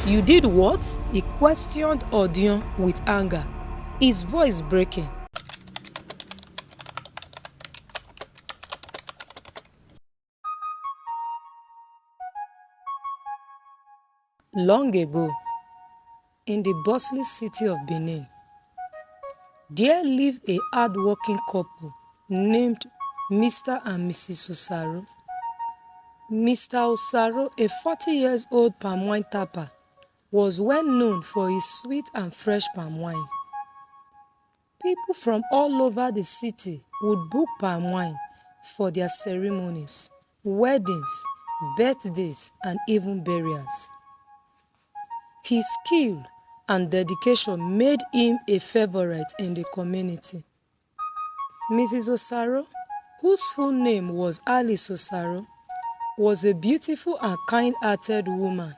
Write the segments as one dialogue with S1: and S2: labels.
S1: You did what? He questioned Odion with anger, his voice breaking. Long ago, in the bustling city of Benin, there lived a hard-working couple named Mr. and Mrs. Osaros. Mr. Osaros, a 40-year-old palm wine tapper, was well known for his sweet and fresh palm wine. People from all over the city would book palm wine for their ceremonies, weddings, birthdays, and even burials. His skill and dedication made him a favorite in the community. Mrs. Osaros, whose full name was Alice Osaros, was a beautiful and kind-hearted woman.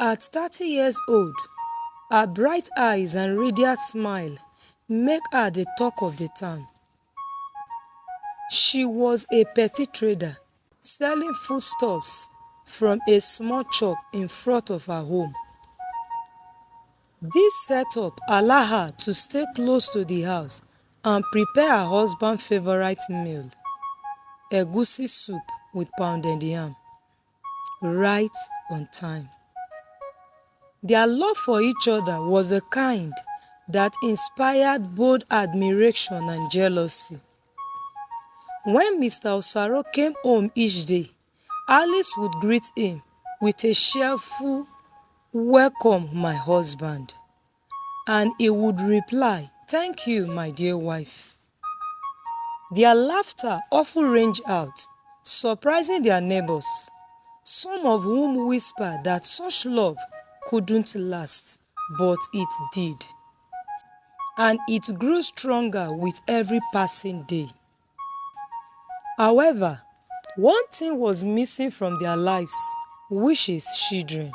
S1: At 30 years old, her bright eyes and radiant smile make her the talk of the town. She was a petty trader, selling foodstuffs from a small shop in front of her home. This setup allowed her to stay close to the house and prepare her husband's favorite meal, egusi soup with pounded yam, right on time. Their love for each other was a kind that inspired both admiration and jealousy. When Mr. Osaros came home each day, Alice would greet him with a cheerful, "Welcome, my husband," and he would reply, "Thank you, my dear wife." Their laughter often ranged out, surprising their neighbors, some of whom whispered that such love couldn't last, but it did. And it grew stronger with every passing day. However, one thing was missing from their lives, which is children.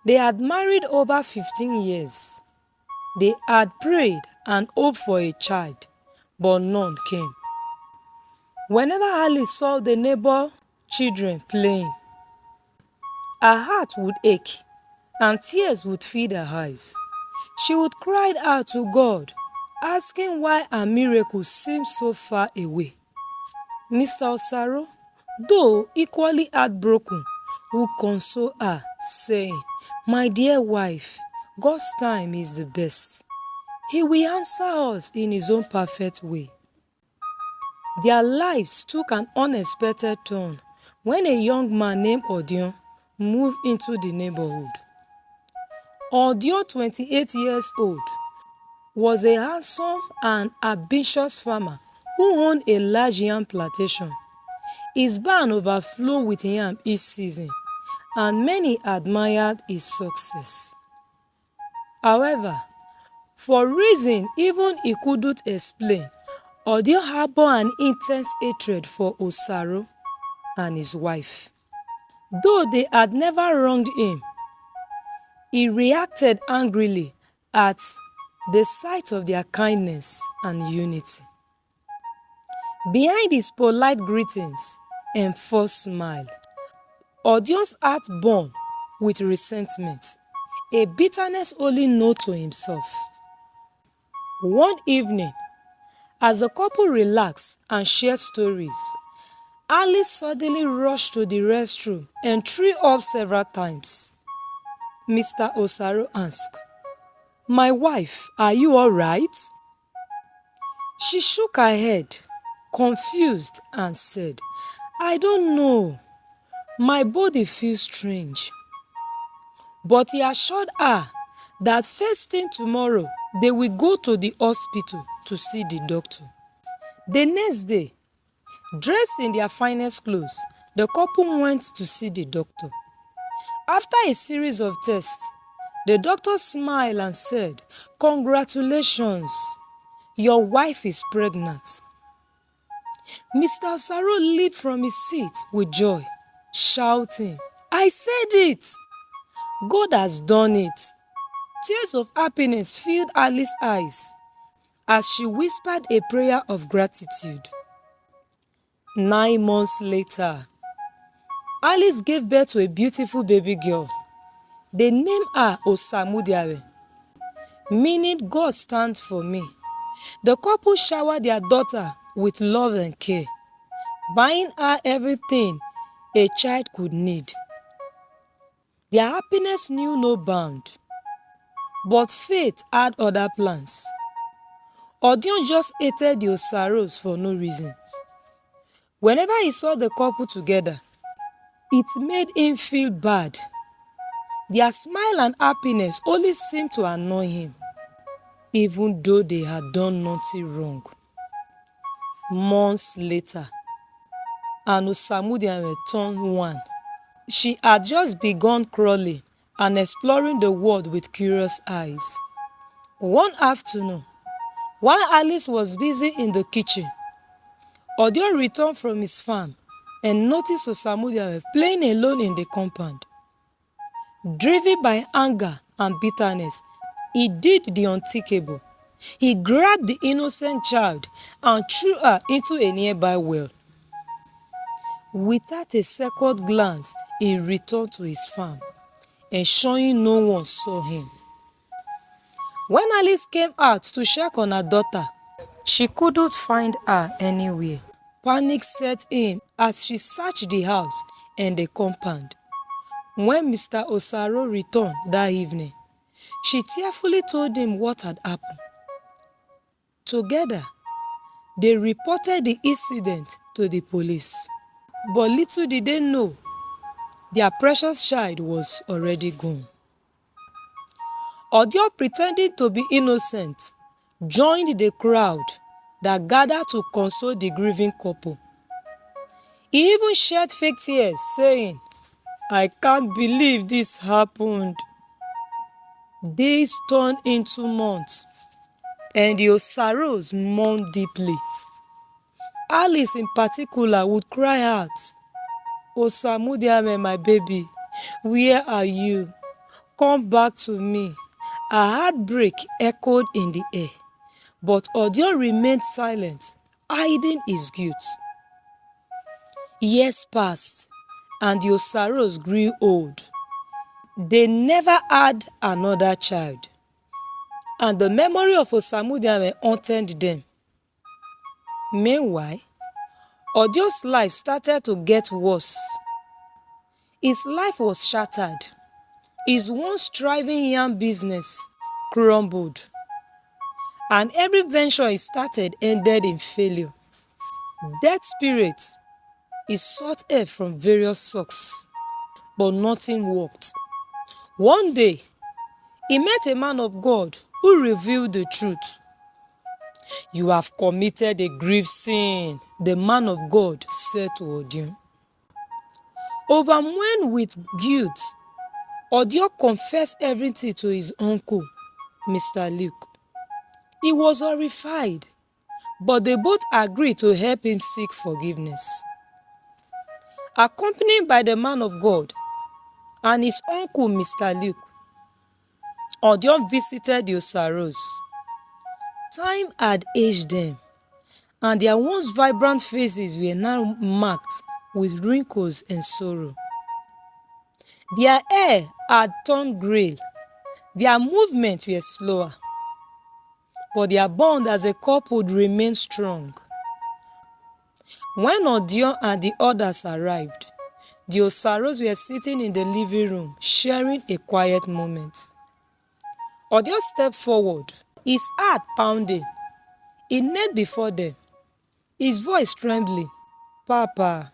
S1: They had married over 15 years. They had prayed and hoped for a child, but none came. Whenever Alice saw the neighbor children playing, her heart would ache and tears would fill her eyes. She would cry out to God, asking why her miracle seemed so far away. Mr. Osaros, though equally heartbroken, would console her, saying, "My dear wife, God's time is the best. He will answer us in His own perfect way." Their lives took an unexpected turn when a young man named Odion moved into the neighborhood. Odion, 28 years old, was a handsome and ambitious farmer who owned a large yam plantation. His barn overflowed with yam each season, and many admired his success. However, for reasons even he couldn't explain, Odion harbored an intense hatred for Osaros and his wife. Though they had never wronged him, he reacted angrily at the sight of their kindness and unity. Behind his polite greetings and forced smile, Odion's heart burned with resentment, a bitterness only known to himself. One evening, as the couple relaxed and shared stories, Alice suddenly rushed to the restroom and threw up several times. Mr. Osaros asked, "My wife, are you all right?" She shook her head, confused, and said, "I don't know. My body feels strange." But he assured her that first thing tomorrow, they will go to the hospital to see the doctor. The next day, dressed in their finest clothes, the couple went to see the doctor. After a series of tests, the doctor smiled and said, "Congratulations, your wife is pregnant." Mr. Osaros leaped from his seat with joy, shouting, "I said it! God has done it." Tears of happiness filled Alice's eyes as she whispered a prayer of gratitude. 9 months later, Alice gave birth to a beautiful baby girl. They named her Osamudiame, meaning God stands for me. The couple showered their daughter with love and care, buying her everything a child could need. Their happiness knew no bound, but fate had other plans. Odion just hated the Osaros for no reason. Whenever he saw the couple together, it made him feel bad. Their smile and happiness only seemed to annoy him, even though they had done nothing wrong. Months later, and Osamudiame turned 1. She had just begun crawling and exploring the world with curious eyes. One afternoon, while Alice was busy in the kitchen, Odion returned from his farm and noticed Osamudiame playing alone in the compound. Driven by anger and bitterness, he did the unthinkable. He grabbed the innocent child and threw her into a nearby well. Without a second glance, he returned to his farm, ensuring no one saw him. When Alice came out to check on her daughter, she couldn't find her anywhere. Panic set in as she searched the house and the compound. When Mr. Osaro returned that evening, she tearfully told him what had happened. Together, they reported the incident to the police. But little did they know, their precious child was already gone. Odion, pretending to be innocent, joined the crowd that gathered to console the grieving couple. He even shed fake tears, saying, "I can't believe this happened." Days turned into months, and the Osaros mourned deeply. Alice in particular would cry out, "Osamudiame, my baby, where are you? Come back to me." Her heartbreak echoed in the air, but Odion remained silent, hiding his guilt. Years passed, and the Osaros grew old. They never had another child, and the memory of Osamudiame haunted them. Meanwhile, Odion's life started to get worse. His life was shattered. His once thriving yam business crumbled, and every venture he started ended in failure. Death spirits, he sought help from various sources, but nothing worked. One day, he met a man of God who revealed the truth. "You have committed a grave sin," the man of God said to Odion. Overwhelmed with guilt, Odion confessed everything to his uncle, Mr. Luke. He was horrified, but they both agreed to help him seek forgiveness. Accompanied by the man of God and his uncle, Mr. Luke, Odion visited the Osaros. Time had aged them, and their once vibrant faces were now marked with wrinkles and sorrow. Their hair had turned grey, their movements were slower, but their bond as a couple remained strong. When Odion and the others arrived, the Osaros were sitting in the living room, sharing a quiet moment. Odion stepped forward, his heart pounding. He knelt before them, his voice trembling. "Papa,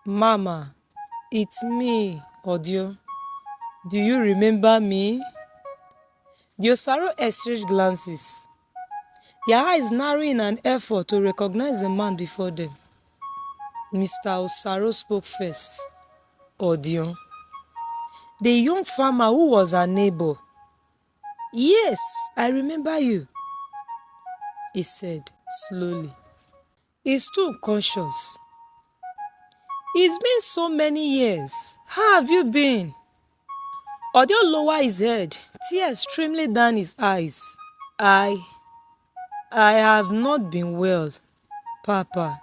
S1: Mama, it's me, Odion. Do you remember me?" The Osaro exchanged glances, their eyes narrowing in an effort to recognize the man before them. Mr. Osaro spoke first. "Odion, the young farmer who was our neighbor." "Yes, I remember you," he said slowly. He stood conscious. "It's been so many years. How have you been?" Odion lowered his head, tears streaming down his eyes. I have not been well, Papa.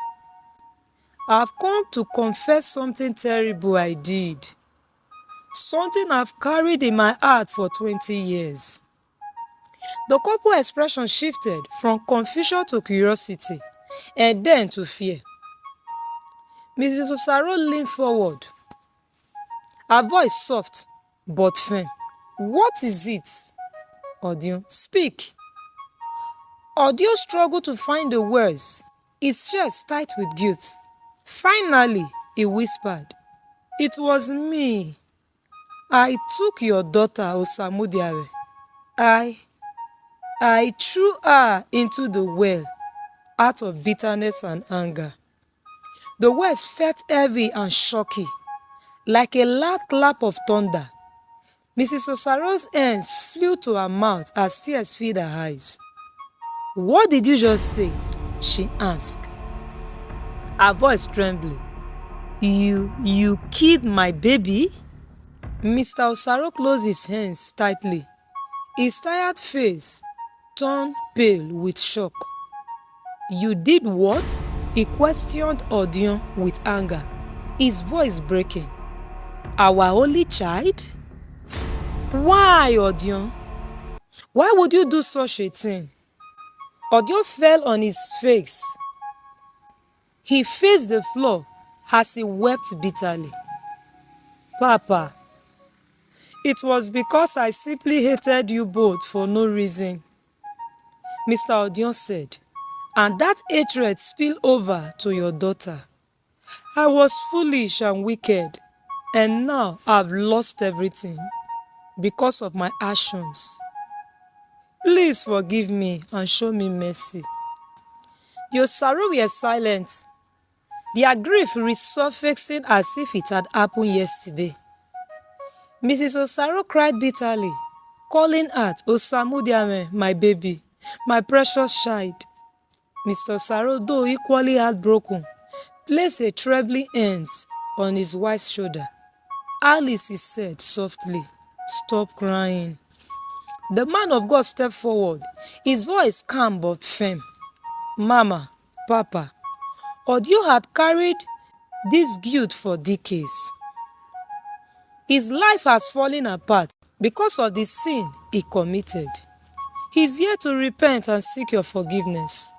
S1: I've come to confess something terrible I did." something I've carried in my heart for 20 years. The couple expression shifted from confusion to curiosity and then to fear. Mrs. Osaros leaned forward, her voice soft but firm. What is it? Odion, speak. Odion struggled to find the words, his chest tight with guilt. Finally, he whispered, "It was me. I took your daughter Osamudiame. I threw her into the well out of bitterness and anger." The words felt heavy and shocky, like a loud clap of thunder. Mrs. Osaros' hands flew to her mouth as tears filled her eyes. "What did you just say?" she asked, her voice trembling. You killed my baby?" Mr. Osaros closed his hands tightly. His tired face turned pale with shock. "You did what?" he questioned Odion with anger, his voice breaking. "Our only child? Why, Odion? Why would you do such a thing?" Odion fell on his face. He faced the floor as he wept bitterly. "Papa, it was because I simply hated you both for no reason," Mr. Odion said, "and that hatred spilled over to your daughter. I was foolish and wicked, and now I've lost everything because of my actions. Please forgive me and show me mercy." The Osaros were silent, their grief resurfacing as if it had happened yesterday. Mrs. Osaros cried bitterly, calling out, "Osamudiame, my baby, my precious child." Mr. Osaros, though equally heartbroken, placed a trembling hand on his wife's shoulder. "Alice," he said softly, "stop crying." The man of God stepped forward, his voice calm but firm. "Mama, Papa, Odion had carried this guilt for decades. His life has fallen apart because of the sin he committed. He's here to repent and seek your forgiveness.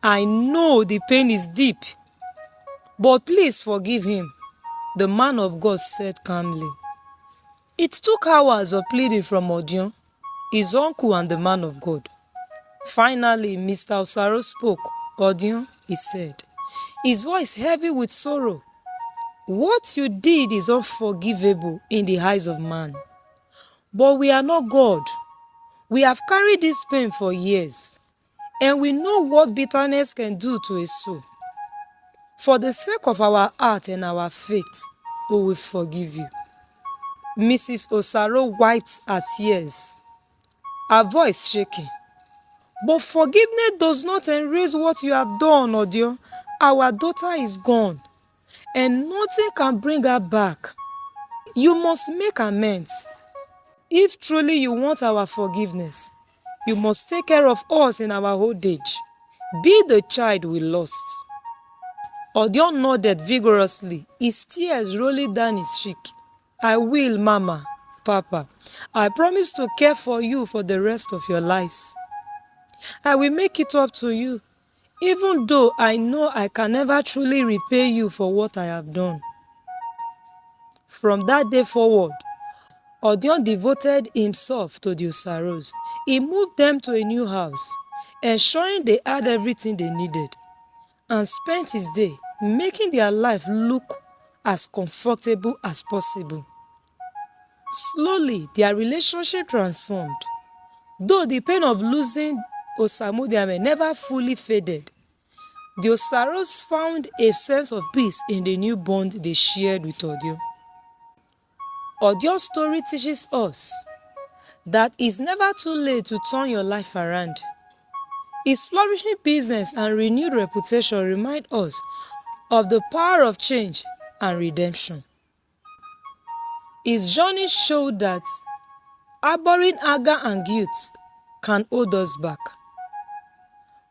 S1: I know the pain is deep, but please forgive him," the man of God said calmly. It took hours of pleading from Odion, his uncle and the man of God. Finally, Mr. Osaros spoke. "Odion," he said, his voice heavy with sorrow, "what you did is unforgivable in the eyes of man. But we are not God. We have carried this pain for years, and we know what bitterness can do to a soul. For the sake of our heart and our faith, we will forgive you." Mrs. Osaros wiped her tears, her voice shaking. "But forgiveness does not erase what you have done, Odion. Our daughter is gone, and nothing can bring her back. You must make amends. If truly you want our forgiveness, you must take care of us in our old age. Be the child we lost." Odion nodded vigorously, his tears rolling down his cheek. "I will, Mama, Papa. I promise to care for you for the rest of your lives. I will make it up to you, even though I know I can never truly repay you for what I have done." From that day forward, Odion devoted himself to the Osaros. He moved them to a new house, ensuring they had everything they needed, and spent his day making their life look as comfortable as possible. Slowly, their relationship transformed. Though the pain of losing Osamudiame never fully faded, the Osaros found a sense of peace in the new bond they shared with Odion. Odion's story teaches us that it's never too late to turn your life around. His flourishing business and renewed reputation remind us of the power of change and redemption. His journey showed that harboring anger and guilt can hold us back,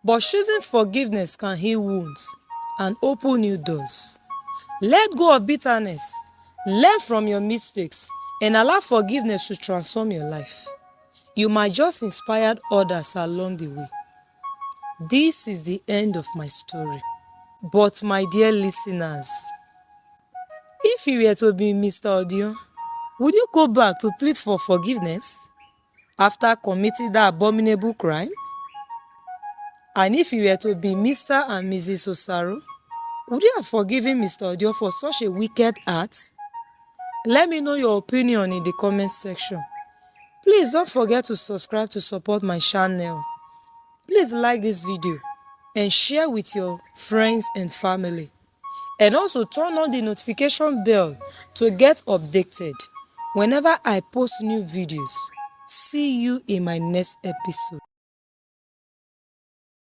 S1: but choosing forgiveness can heal wounds and open new doors. Let go of bitterness, learn from your mistakes, and allow forgiveness to transform your life. You might just inspire others along the way. This is the end of my story. But my dear listeners, if you were to be Mr. Odion, would you go back to plead for forgiveness after committing that abominable crime? And if you were to be Mr. and Mrs. Osaros, would you have forgiven Mr. Odion for such a wicked act? Let me know your opinion in the comment section. Please don't forget to subscribe to support my channel. Please like this video and share with your friends and family. And also turn on the notification bell to get updated whenever I post new videos. See you in my next episode.